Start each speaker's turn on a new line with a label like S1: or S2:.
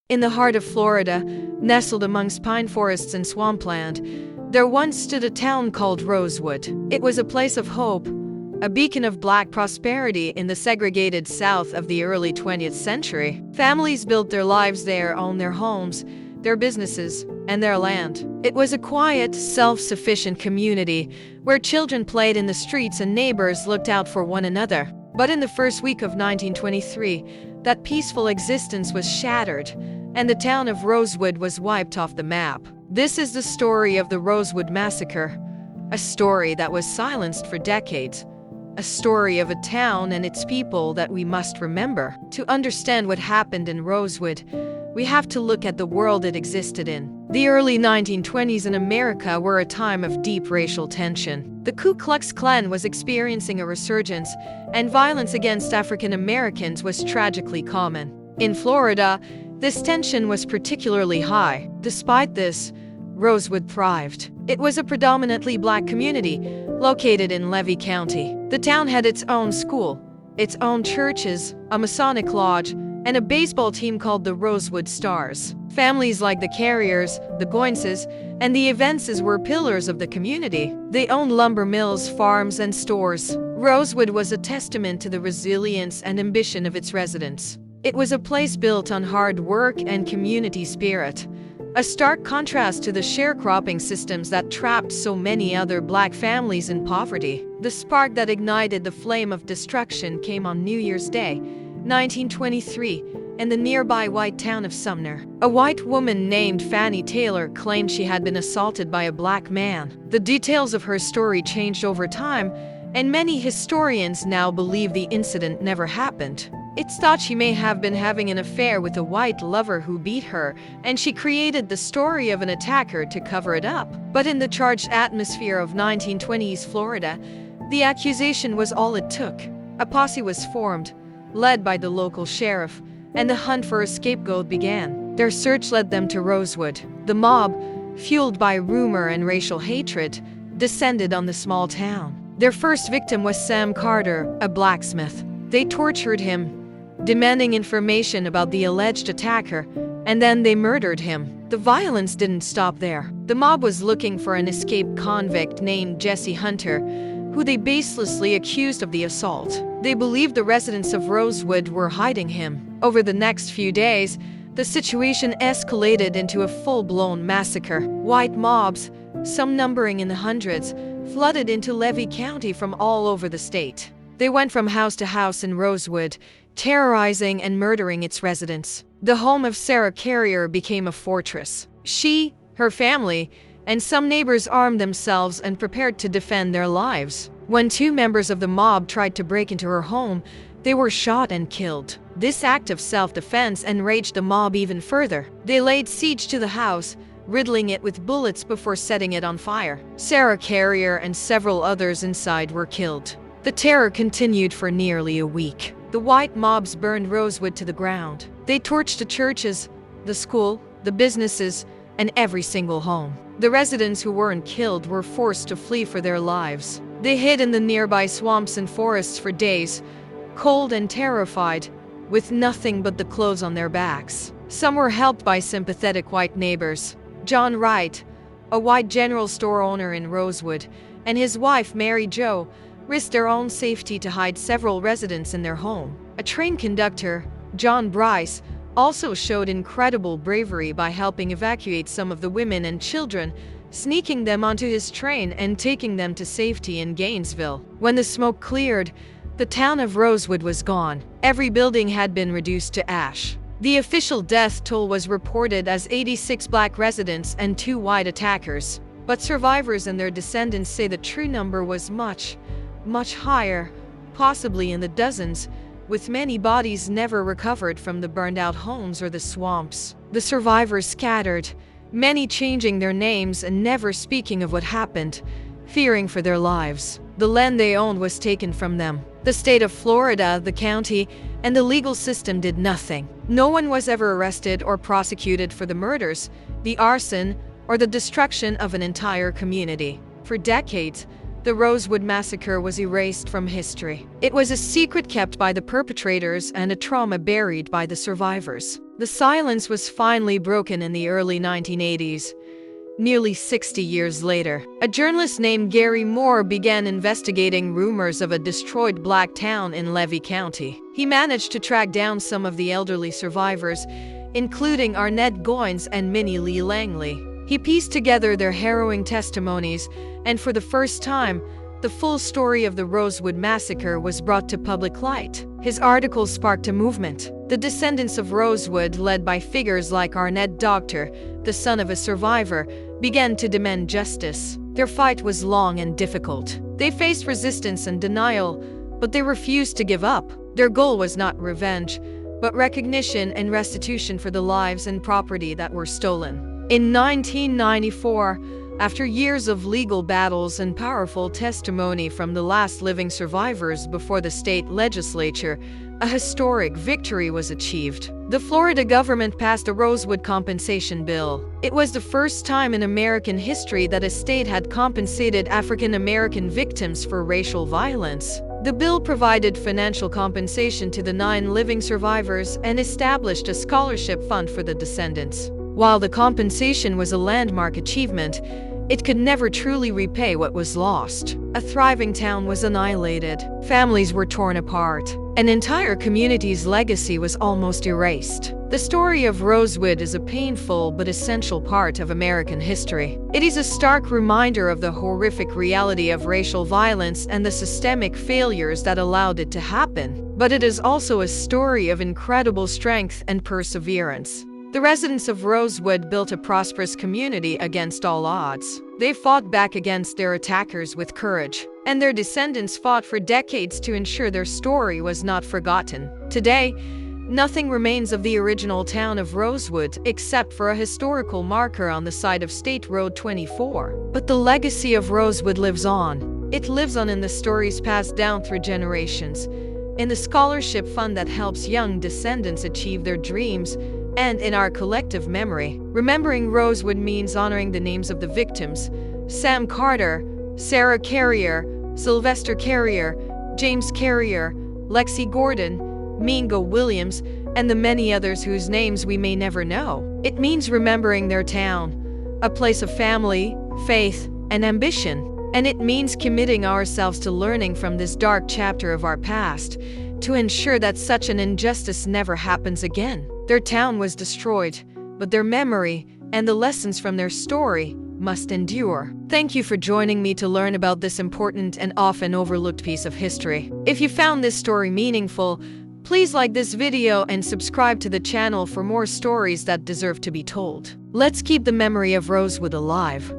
S1: In the heart of Florida, nestled amongst pine forests and swampland, there once stood a town called Rosewood. It was a place of hope, a beacon of black prosperity in the segregated South of the early 20th century. Families built their lives there, owned their homes, their businesses, and their land. It was a quiet, self-sufficient community where children played in the streets and neighbors looked out for one another. But in the first week of 1923, that peaceful existence was shattered, and the town of Rosewood was wiped off the map. This is the story of the Rosewood Massacre, a story that was silenced for decades, a story of a town and its people that we must remember. To understand what happened in Rosewood, we have to look at the world it existed in. The early 1920s in America were a time of deep racial tension. The Ku Klux Klan was experiencing a resurgence, and violence against African Americans was tragically common. In Florida, this tension was particularly high. Despite this, Rosewood thrived. It was a predominantly black community located in Levy County. The town had its own school, its own churches, a Masonic lodge, and a baseball team called the Rosewood Stars. Families like the Carriers, the Goinses, and the Evanses were pillars of the community. They owned lumber mills, farms, and stores. Rosewood was a testament to the resilience and ambition of its residents. It was a place built on hard work and community spirit, a stark contrast to the sharecropping systems that trapped so many other black families in poverty. The spark that ignited the flame of destruction came on New Year's Day, 1923, in the nearby white town of Sumner. A white woman named Fannie Taylor claimed she had been assaulted by a black man. The details of her story changed over time, and many historians now believe the incident never happened. It's thought she may have been having an affair with a white lover who beat her, and she created the story of an attacker to cover it up. But in the charged atmosphere of 1920s Florida, the accusation was all it took. A posse was formed, led by the local sheriff, and the hunt for a scapegoat began. Their search led them to Rosewood. The mob, fueled by rumor and racial hatred, descended on the small town. Their first victim was Sam Carter, a blacksmith. They tortured him, demanding information about the alleged attacker, and then they murdered him. The violence didn't stop there. The mob was looking for an escaped convict named Jesse Hunter, who they baselessly accused of the assault. They believed the residents of Rosewood were hiding him. Over the next few days, the situation escalated into a full-blown massacre. White mobs, some numbering in the hundreds, flooded into Levy County from all over the state. They went from house to house in Rosewood, terrorizing and murdering its residents. The home of Sarah Carrier became a fortress. She, her family, and some neighbors armed themselves and prepared to defend their lives. When two members of the mob tried to break into her home, they were shot and killed. This act of self-defense enraged the mob even further. They laid siege to the house, riddling it with bullets before setting it on fire. Sarah Carrier and several others inside were killed. The terror continued for nearly a week. The white mobs burned Rosewood to the ground. They torched the churches, the school, the businesses, and every single home. The residents who weren't killed were forced to flee for their lives. They hid in the nearby swamps and forests for days, cold and terrified, with nothing but the clothes on their backs. Some were helped by sympathetic white neighbors. John Wright, a white general store owner in Rosewood, and his wife Mary Jo risked their own safety to hide several residents in their home. A train conductor, John Bryce, also showed incredible bravery by helping evacuate some of the women and children, sneaking them onto his train and taking them to safety in Gainesville. When the smoke cleared, the town of Rosewood was gone. Every building had been reduced to ash. The official death toll was reported as 86 black residents and 2 white attackers. But survivors and their descendants say the true number was much higher, possibly in the dozens, with many bodies never recovered from the burned-out homes or the swamps. The survivors scattered, many changing their names and never speaking of what happened, fearing for their lives. The land they owned was taken from them. The state of Florida, the county, and the legal system did nothing. No one was ever arrested or prosecuted for the murders, the arson, or the destruction of an entire community. For decades, the Rosewood Massacre was erased from history. It was a secret kept by the perpetrators and a trauma buried by the survivors. The silence was finally broken in the early 1980s. Nearly 60 years later, a journalist named Gary Moore began investigating rumors of a destroyed black town in Levy County. He managed to track down some of the elderly survivors, including Arnett Goines and Minnie Lee Langley. He pieced together their harrowing testimonies, and for the first time, the full story of the Rosewood Massacre was brought to public light. His article sparked a movement. The descendants of Rosewood, led by figures like Arnett Doctor, the son of a survivor, began to demand justice. Their fight was long and difficult. They faced resistance and denial, but they refused to give up. Their goal was not revenge, but recognition and restitution for the lives and property that were stolen. In 1994, after years of legal battles and powerful testimony from the last living survivors before the state legislature, a historic victory was achieved. The Florida government passed a Rosewood compensation bill. It was the first time in American history that a state had compensated African American victims for racial violence. The bill provided financial compensation to the 9 living survivors and established a scholarship fund for the descendants. While the compensation was a landmark achievement, it could never truly repay what was lost. A thriving town was annihilated. Families were torn apart. An entire community's legacy was almost erased. The story of Rosewood is a painful but essential part of American history. It is a stark reminder of the horrific reality of racial violence and the systemic failures that allowed it to happen. But it is also a story of incredible strength and perseverance. The residents of Rosewood built a prosperous community against all odds. They fought back against their attackers with courage, and their descendants fought for decades to ensure their story was not forgotten. Today, nothing remains of the original town of Rosewood except for a historical marker on the side of State Road 24. But the legacy of Rosewood lives on. It lives on in the stories passed down through generations, in the scholarship fund that helps young descendants achieve their dreams, and in our collective memory. Remembering Rosewood means honoring the names of the victims: Sam Carter, Sarah Carrier, Sylvester Carrier, James Carrier, Lexi Gordon, Mingo Williams, and the many others whose names we may never know. It means remembering their town, a place of family, faith, and ambition. And it means committing ourselves to learning from this dark chapter of our past, to ensure that such an injustice never happens again. Their town was destroyed, but their memory and the lessons from their story must endure. Thank you for joining me to learn about this important and often overlooked piece of history. If you found this story meaningful, please like this video and subscribe to the channel for more stories that deserve to be told. Let's keep the memory of Rosewood alive.